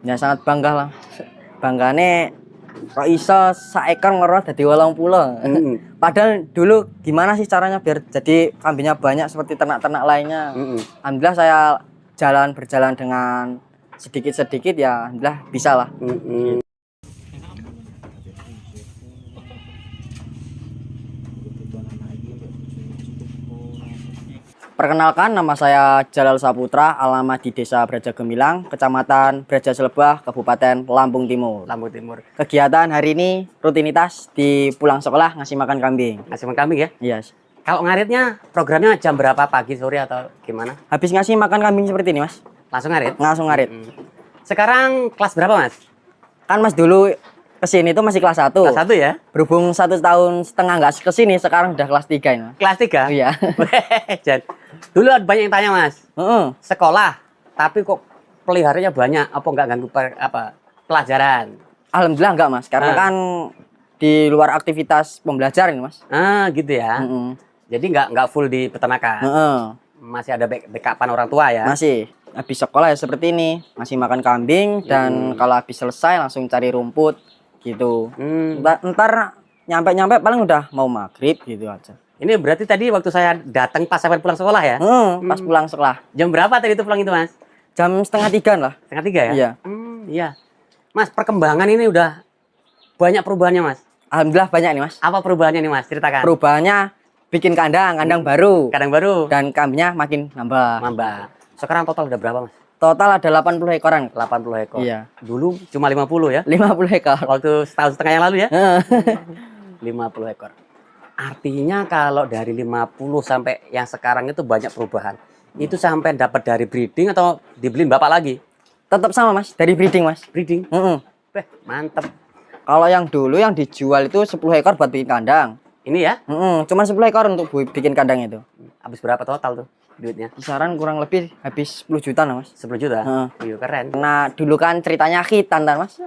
Ya sangat bangga lah. Banggane kok iso saekor ngero dadi 80. Padahal dulu gimana sih caranya biar jadi kambingnya banyak seperti ternak-ternak lainnya. Alhamdulillah saya berjalan dengan sedikit-sedikit ya alhamdulillah bisa lah. Perkenalkan, nama saya Jalal Saputra, alamat di Desa Braja Gemilang, Kecamatan Braja Selebah, Kabupaten Lampung Timur. Lampung Timur. Kegiatan hari ini rutinitas di pulang sekolah ngasih makan kambing. Ngasih makan kambing ya? Iya. Yes. Kalau ngaritnya programnya jam berapa, pagi, sore atau gimana? Habis ngasih makan kambing seperti ini, Mas. Langsung ngarit? Langsung ngarit. Sekarang kelas berapa, Mas? Kan Mas dulu kesini tuh masih kelas 1. Kelas 1 ya? Berhubung 1,5 tahun nggak kesini, sekarang udah kelas 3 ini. Kelas 3? Iya. Dulu banyak yang tanya, Mas. Sekolah, tapi kok peliharanya banyak, apa nggak ganggu pelajaran? Alhamdulillah enggak, Mas. Karena kan di luar aktivitas pembelajaran, Mas. Gitu ya. Jadi nggak full di peternakan. Masih ada backupan orang tua ya? Masih. Habis sekolah ya seperti ini, masih makan kambing dan kalau habis selesai langsung cari rumput gitu. Ntar nyampe paling udah mau maghrib gitu aja. Ini berarti tadi waktu saya datang pas sampai pulang sekolah ya? Pas pulang sekolah. Jam berapa tadi itu pulang itu, Mas? Jam 2:30 lah. 2:30 ya? Iya. Iya. Mas, perkembangan ini udah banyak perubahannya, Mas? Alhamdulillah banyak nih, Mas. Apa perubahannya nih, Mas? Ceritakan. Perubahannya bikin kandang baru. Kandang baru. Dan kambingnya makin nambah. Sekarang total udah berapa, Mas? Total ada 80 ekoran. 80 ekor. Iya. Dulu cuma 50 ya? 50 ekor. Waktu setahun setengah yang lalu ya? 50 ekor. Artinya kalau dari 50 sampai yang sekarang itu banyak perubahan. Itu sampai dapat dari breeding atau dibeliin Bapak lagi? Tetap sama, Mas. Dari breeding, Mas. Breeding? Mantep. Kalau yang dulu yang dijual itu 10 ekor buat bikin kandang. Ini ya? Cuma 10 ekor untuk bikin kandang itu. Habis berapa total tuh duitnya? Kisaran kurang lebih habis 10 juta lah, Mas. 10 juta? Iya, keren. Nah, dulu kan ceritanya khitan, Mas.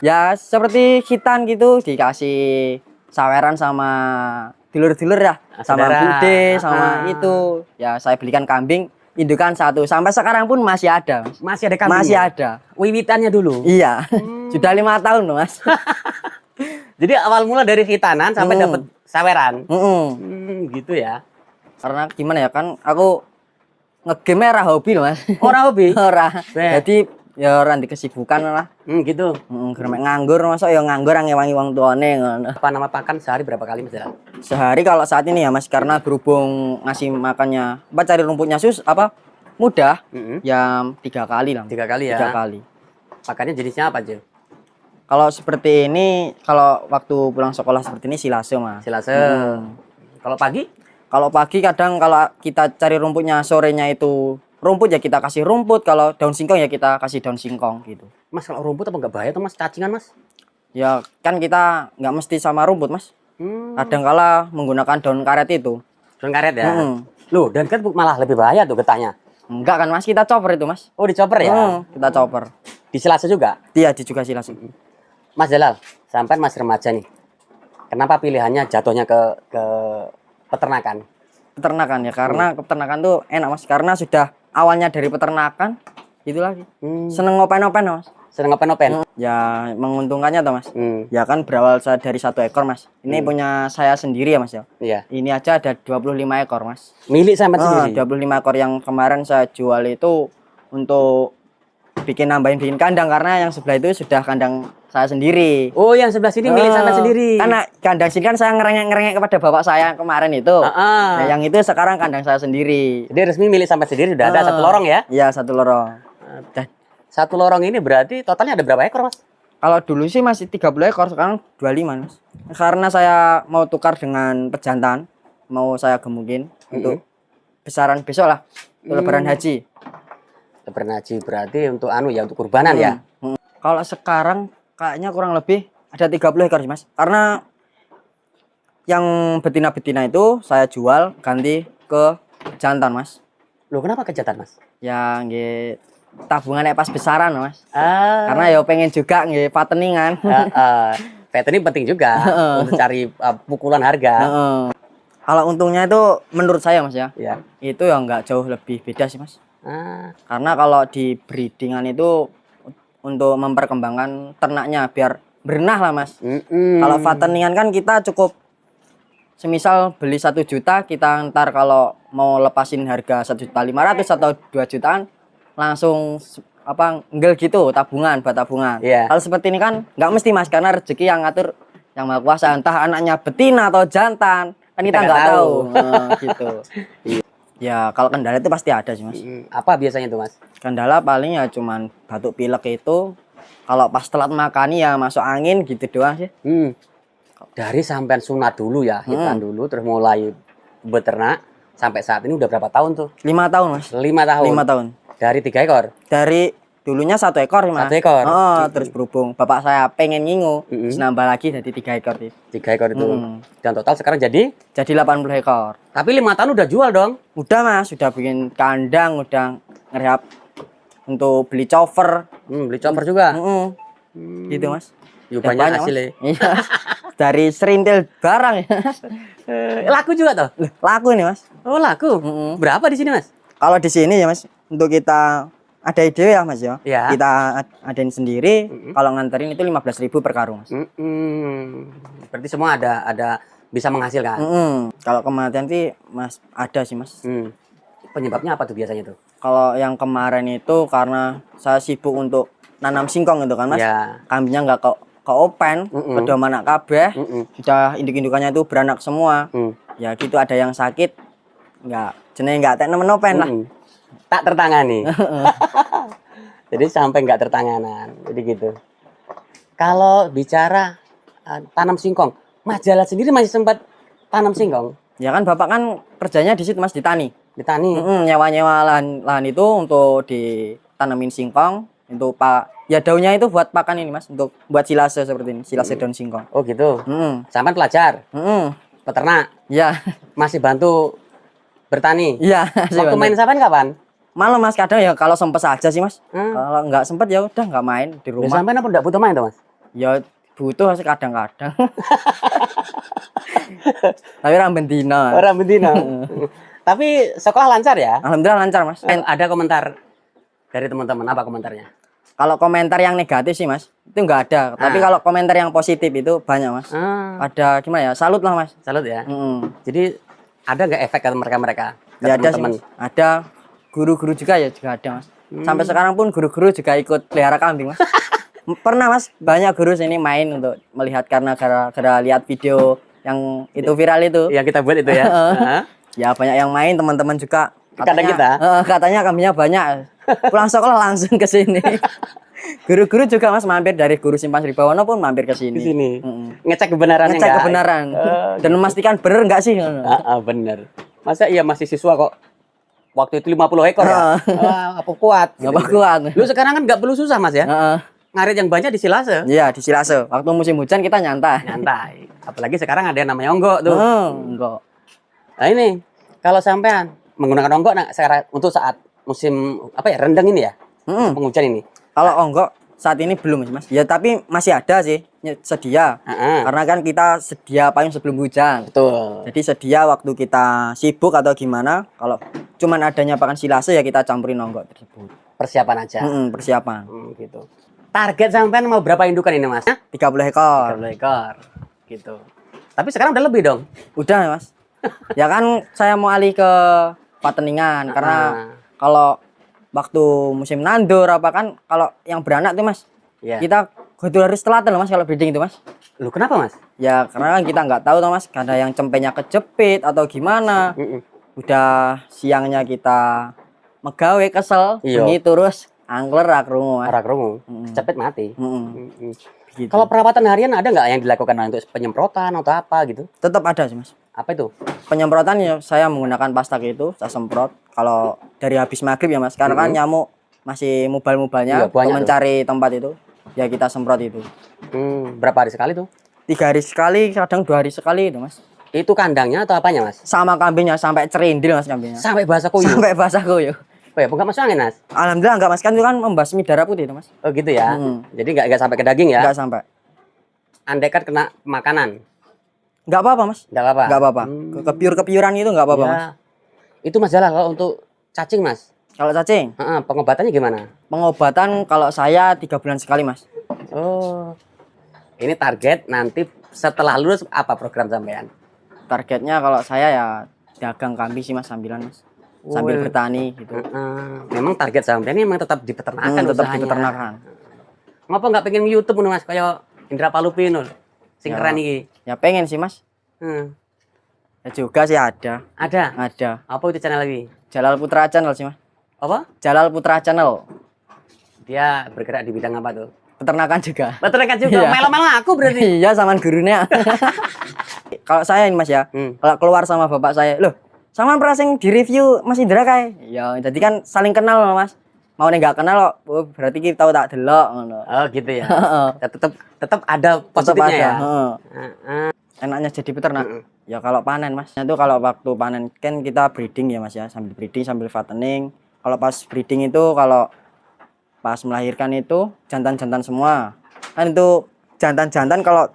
Ya, seperti khitan gitu, dikasih saweran sama dulur-dulur ya. Sama bude, sama itu. Ya, saya belikan kambing, indukan 1. Sampai sekarang pun masih ada, Mas. Masih ada kambing? Masih ada. Wiwitannya dulu? Iya. Sudah 5 tahun loh, Mas. Jadi awal mula dari khitanan sampai dapat saweran? Gitu ya. Karena gimana ya, kan aku ngegame ora hobi loh, Mas. Ora hobi? Ora. Jadi ya ora di kesibukan lah. Gitu. Germek nganggur, masa ya nganggur ngewangi wong tuane ngono. Apa nama pakan sehari berapa kali, Mas? Sehari kalau saat ini ya, Mas, karena berhubung ngasih makannya cari rumputnya mudah, ya 3 kali lah. 3 kali ya? 3 kali. Pakannya jenisnya apa aja? Kalau seperti ini, kalau waktu pulang sekolah seperti ini silase, Mas. Silase. Kalau pagi? Kalau pagi kadang kalau kita cari rumputnya sorenya itu rumput ya kita kasih rumput, kalau daun singkong ya kita kasih daun singkong gitu. Mas, kalau rumput apa nggak bahaya tuh, Mas? Cacingan, Mas? Ya kan kita nggak mesti sama rumput, Mas. Kadang kala menggunakan daun karet itu. Daun karet ya? Loh, dan kan malah lebih bahaya tuh getahnya. Enggak kan, Mas, kita chopper itu, Mas. Oh, dicoper ya? Kita chopper. Di silase juga? Iya, juga silase. Mas Jalal, sampai Mas remaja nih. Kenapa pilihannya jatuhnya ke peternakan? Peternakan ya, karena peternakan tuh enak, Mas. Karena sudah awalnya dari peternakan, itu lagi. Seneng ngopen-ngopen, Mas. Seneng ngopen-ngopen? Ya, menguntungkannya tuh, Mas. Ya kan berawal dari 1 ekor, Mas. Ini punya saya sendiri ya, Mas ya. Iya. Ini aja ada 25 ekor, Mas. Milik sampai sendiri? 25 ekor yang kemarin saya jual itu untuk bikin kandang, karena yang sebelah itu sudah kandang saya sendiri. Oh, yang sebelah sini milik sampai sendiri. Karena kandang sini kan saya ngerengek kepada bapak saya kemarin itu. Nah, yang itu sekarang kandang saya sendiri. Jadi resmi milik sampai sendiri sudah ada 1 lorong ya? Iya, 1 lorong. 1 lorong ini berarti totalnya ada berapa ekor, Mas? Kalau dulu sih masih 30 ekor, sekarang 25, Mas. Karena saya mau tukar dengan pejantan, mau saya gemukin untuk besaran besok lah, lebaran haji. Lebaran haji berarti untuk untuk kurbanan ya? Kalau sekarang kayaknya kurang lebih ada 30 ekor sih, Mas. Karena yang betina-betina itu saya jual ganti ke jantan, Mas. Loh, kenapa ke jantan, Mas? Ya nggih tabungan pas besaran, Mas. Karena ya pengen juga nggih pateningan. Fattening penting juga untuk cari pukulan harga. Kalau untungnya itu menurut saya, Mas ya. Iya. Itu ya nggak jauh lebih beda sih, Mas. Karena kalau di breedingan itu untuk memperkembangkan ternaknya biar berenah lah mas. Kalau fatteningan kan kita cukup semisal beli 1 juta, kita ntar kalau mau lepasin harga 1.500.000 atau 2 jutaan langsung enggel gitu tabungan buat tabungan. Kalau seperti ini kan nggak mesti mas, karena rezeki yang ngatur yang maha kuasa, entah anaknya betina atau jantan kan kita nggak tahu. Gitu. Ya kalau kendala itu pasti ada sih mas. Apa biasanya tuh mas? Kendala paling ya cuman batuk pilek itu, kalau pas telat makan ya masuk angin gitu doang sih. Dari sampean sunat dulu ya, hitan dulu, terus mulai beternak sampai saat ini udah berapa tahun tuh? 5 tahun mas. 5 tahun. 5 tahun. Dari 3 ekor. Dari dulunya 1 ekor mas. 1 ekor. Terus berhubung bapak saya pengen ngingu, terus nambah lagi jadi 3 ekor itu. 3 ekor itu. Dan total sekarang jadi 80 ekor. Tapi 5 tahun udah jual dong? Udah mas, udah bikin kandang, udah ngerehab untuk beli cover. Beli cover juga. Gitu mas. Yuk banyak hasilnya. Iya. Dari serintil barang ya. Laku juga toh? Laku nih mas. Oh laku. Berapa di sini mas? Kalau di sini ya mas, untuk kita ada ide ya mas ya. Kita adain sendiri. Kalau nganterin itu 15.000 per karung mas. Berarti semua ada bisa menghasilkan. Kalau kematian sih mas ada sih mas. Penyebabnya apa tuh biasanya tuh? Kalau yang kemarin itu karena saya sibuk untuk nanam singkong itu kan mas. Kambingnya nggak ke open, udah anak kabeh, udah induk-indukannya itu beranak semua. Ya gitu, ada yang sakit, jenenge nggak temen open lah. Tak tertangani. Jadi sampai nggak tertanganan. Jadi gitu. Kalau bicara tanam singkong, Mas Jalal sendiri masih sempat tanam singkong? Ya kan bapak kan kerjanya di situ mas, di tani. Di tani. Nyewa-nyewa lahan itu untuk ditanamin singkong, untuk ya daunnya itu buat pakan ini mas, untuk buat silase seperti ini, silase daun singkong. Oh gitu. Sampai pelajar. Peternak. Ya. Masih bantu bertani. Iya. Waktu main sampean kapan? Malam mas, kadang ya kalau sempet saja sih mas. Kalau nggak sempet ya udah nggak main di rumah. Sampean apa nggak butuh main tuh mas? Ya butuh sih kadang-kadang. Tapi orang betina. Orang betina. Tapi sekolah lancar ya? Alhamdulillah lancar mas. Ada komentar dari teman-teman, apa komentarnya? Kalau komentar yang negatif sih mas, itu nggak ada. Tapi kalau komentar yang positif itu banyak mas. Ada gimana ya, salut lah mas. Salut ya. Jadi ada nggak efek ke mereka-mereka? Ya ada sih mas. Ada guru-guru juga ya, juga ada mas. Sampai sekarang pun guru-guru juga ikut pelihara kambing mas. Pernah mas, banyak guru sini main untuk melihat karena gara-gara lihat video yang itu viral itu. Yang kita buat itu ya. Ya banyak yang main, teman-teman juga. Katanya kambingnya banyak. Pulang sekolah langsung ke sini. Guru-guru juga mas mampir, dari guru Simpan Sribawono pun mampir ke sini. Ngecek kebenarannya. Ngecek kebenaran. Dan memastikan bener nggak sih? Bener. Masa iya masih siswa kok. Waktu itu 50 ekor ya? Apa kuat? Gitu. Apa kuat. Lu sekarang kan nggak perlu susah mas ya? Ngarit yang banyak di Silase. Iya di Silase. Waktu musim hujan kita nyantai. Nyantai. Apalagi sekarang ada yang namanya onggok tuh. Onggok. Nah ini kalau sampean menggunakan onggok sekarang untuk saat musim rendang ini ya, penghujan ini. Kalau onggok saat ini belum mas. Ya tapi masih ada sih sedia. Karena kan kita sedia payung sebelum hujan. Betul. Jadi sedia waktu kita sibuk atau gimana. Kalau cuman adanya pakan Silase ya kita campurin onggok tersebut. Persiapan aja. Persiapan. Gitu. Target sampean mau berapa indukan ini mas? 30 ekor. 30 ekor. Gitu. Tapi sekarang udah lebih dong? Udah mas. Ya kan saya mau alih ke fatteningan karena kalau waktu musim nandur apa kan, kalau yang beranak tuh mas, kita harus telaten mas kalau breeding itu mas. Lu kenapa mas? Ya karena kan kita nggak tahu tuh mas, ada yang cempenya kejepit atau gimana. Udah siangnya kita megawe kesel, bunyi terus angler rakrungu mas. Rakrungu, cepet mati. Gitu. Kalau perawatan harian ada nggak yang dilakukan untuk penyemprotan atau apa gitu? Tetap ada sih mas. Apa itu? Penyemprotan ya saya menggunakan pastak itu, saya semprot. Kalau dari habis maghrib ya mas, karena kan nyamuk masih mubal-mubalnya mencari tempat itu, ya kita semprot itu. Berapa hari sekali tuh? 3 hari sekali, kadang 2 hari sekali itu mas. Itu kandangnya atau apanya mas? Sama kambingnya, sampai cerindil mas kambingnya. Sampai basah kuyuh? Sampai basah kuyuh. Oh ya, bukan masuk angin mas? Alhamdulillah enggak mas, kan itu kan membasmi darah putih itu mas. Oh gitu ya? Jadi nggak sampai ke daging ya? Nggak sampai. Andaikan kena makanan? Nggak apa-apa mas. Nggak apa-apa? Nggak apa-apa. Kepiuran itu nggak apa-apa mas. Itu mas Jalal kalau untuk cacing mas? Kalau cacing, Pengobatannya gimana? pengobatan kalau saya 3 bulan sekali, Mas. Oh, ini target nanti setelah lulus apa program sampean? Targetnya kalau saya ya dagang kambing sih, Mas, sambilan, Mas. Sambil bertani gitu. Memang target sampean ini memang tetap di peternakan, Tetap di usahanya. peternakan. Ngapa nggak pengen YouTube ngono Mas kayak Indra Palupino sing Ya. keren iki? Ya pengen sih, Mas. Hmm. Ya juga sih ada. Ada. Apa itu channel lagi? Jalal Putra Channel sih, Mas. Apa? Jalal Putra Channel. Dia bergerak di bidang apa tuh? Peternakan juga. Peternakan juga. Iya. Melo-melo aku berarti. Iya, sama gurunya. Kalau saya ini, Mas ya, kalau keluar sama bapak saya, loh, sama pernah sing di review Mas Indra kae. Ya, jadi kan saling kenal loh, Mas. Mau nih nggak kenal kok, oh, berarti kita tahu tak delok ngono. Oh, gitu ya. Ya, tetap ada positifnya ya. Enaknya jadi peternak. Ya kalau panen, Mas. Itu kalau waktu panen kan kita breeding ya, Mas ya, sambil breeding sambil fattening. Kalau pas breeding itu kalau pas melahirkan itu jantan-jantan semua. Kan itu jantan-jantan kalau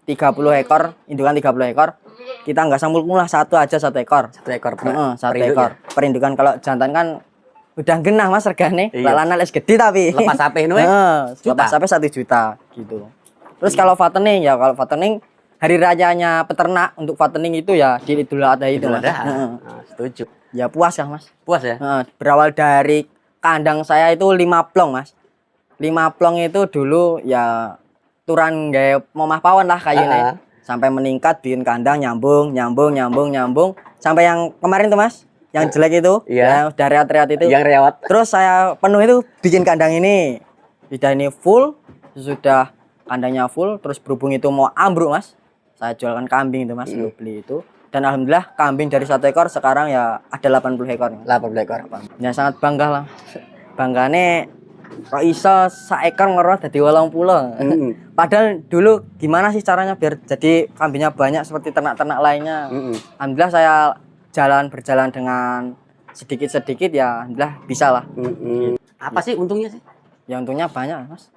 30 ekor, indukan 30 ekor, kita nggak sambul mulah satu aja 1 ekor. 1 ekor. Satu ekor. Perindukan kalau jantan kan udah genah, Mas, regane. Iya. Lanang les gede tapi. Lepas HP ini Lepas sampai 1 juta gitu. Terus kalau fattening ya, kalau fattening hari rayanya peternak untuk fattening itu ya di Idul Adha itu, Mas. Setuju. Ya puas ya, Mas. Puas ya? Berawal dari kandang saya itu 5 plong, Mas. 5 plong itu dulu ya turan gaya momah pawon lah kayaknya. Sampai meningkat bikin kandang nyambung sampai yang kemarin tuh, Mas, yang jelek itu, yang udah reot-reot itu. Yang rewat. Terus saya penuh itu bikin kandang ini. Sudah ini full, sudah kandangnya full, terus berhubung itu mau ambruk, Mas. Saya jualkan kambing itu, Mas, beli itu. Dan alhamdulillah kambing dari 1 ekor sekarang ya ada 80 ekor. 80 ekor. Ya sangat bangga lah. Banggane kok iso sak ekor ngeroh dadi 80. Padahal dulu gimana sih caranya biar jadi kambingnya banyak seperti ternak-ternak lainnya. Alhamdulillah saya berjalan dengan sedikit-sedikit ya alhamdulillah bisa lah. Apa sih untungnya sih? Ya untungnya banyak, Mas.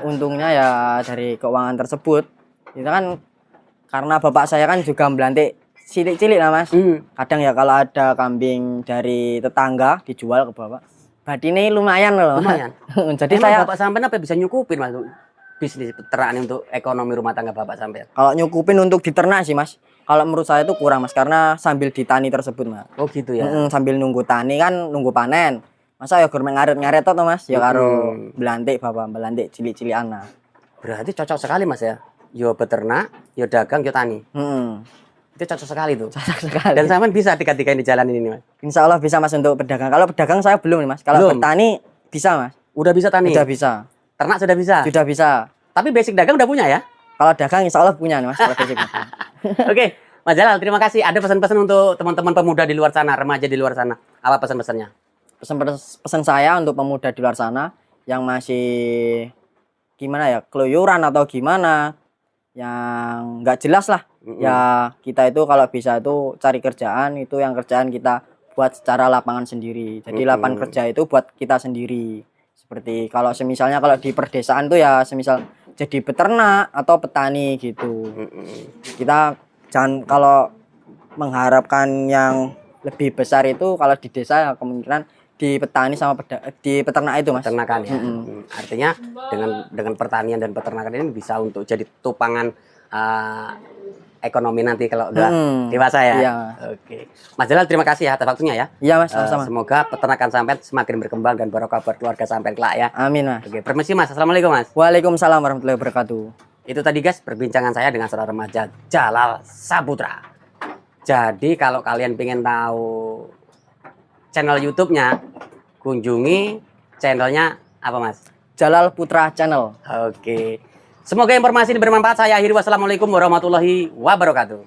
Untungnya ya dari keuangan tersebut. Itu kan karena bapak saya kan juga melantik cilik-cilik lah, Mas. Kadang ya kalau ada kambing dari tetangga dijual ke bapak, batine lumayan loh. Lumayan. Jadi Emang saya bapak sampean apa bisa nyukupin, Mas, bisnis peternakan untuk ekonomi rumah tangga bapak sampean? kalau nyukupin untuk diternak sih, Mas. Kalau menurut saya itu kurang, Mas, karena sambil ditani tersebut, Mas. Oh gitu ya. Sambil nunggu tani kan nunggu panen. Masa ya gur ngaret-ngaret to, Mas. Ya karo belantik bapak, belantik cilik-cilik anak. Berarti cocok sekali, Mas ya. Yo beternak, yo dagang, yo tani. Itu cocok sekali tuh. Cocok sekali. Dan sampean bisa tiga-tiga ini jalan ini, Mas. Insya Allah bisa, Mas, untuk pedagang. Kalau pedagang saya belum nih, Mas. Kalau Belum. bertani bisa, Mas. Udah bisa tani. Sudah bisa. Ternak sudah bisa. Sudah bisa. Tapi basic dagang udah punya ya. Kalau dagang insya Allah punya nih, Mas. Kalau basic. Oke, Mas Jalal, terima kasih. Ada pesan-pesan untuk teman-teman pemuda di luar sana, remaja di luar sana. Apa pesan-pesannya? Pesan saya untuk pemuda di luar sana yang masih gimana ya, keluyuran atau gimana, yang nggak jelas lah. Ya kita itu kalau bisa itu cari kerjaan, itu yang kerjaan kita buat secara lapangan sendiri. Jadi lapangan kerja itu buat kita sendiri. Seperti kalau semisalnya kalau di perdesaan tuh ya semisal jadi peternak atau petani gitu. Kita jangan kalau mengharapkan yang lebih besar itu kalau di desa ya kemungkinan di petani sama di peternak itu, Mas. Peternakan ya. Artinya dengan pertanian dan peternakan ini bisa untuk jadi topangan ekonomi nanti kalau udah dewasa ya. Iya. Oke. Mas Jalal, terima kasih ya atas waktunya ya. Iya, Mas, sama-sama. Semoga peternakan sampean semakin berkembang dan barokah buat keluarga sampean kelak ya. Amin, Mas. Oke, permisi Mas. Assalamualaikum Mas. Waalaikumsalam warahmatullahi wabarakatuh. Itu tadi guys perbincangan saya dengan saudara remaja Jalal Saputra. Jadi kalau kalian pengen tahu channel YouTube-nya, kunjungi channelnya apa Mas? Jalal Putra Channel. Oke. Semoga informasi ini bermanfaat. Saya akhiri. Wassalamualaikum warahmatullahi wabarakatuh.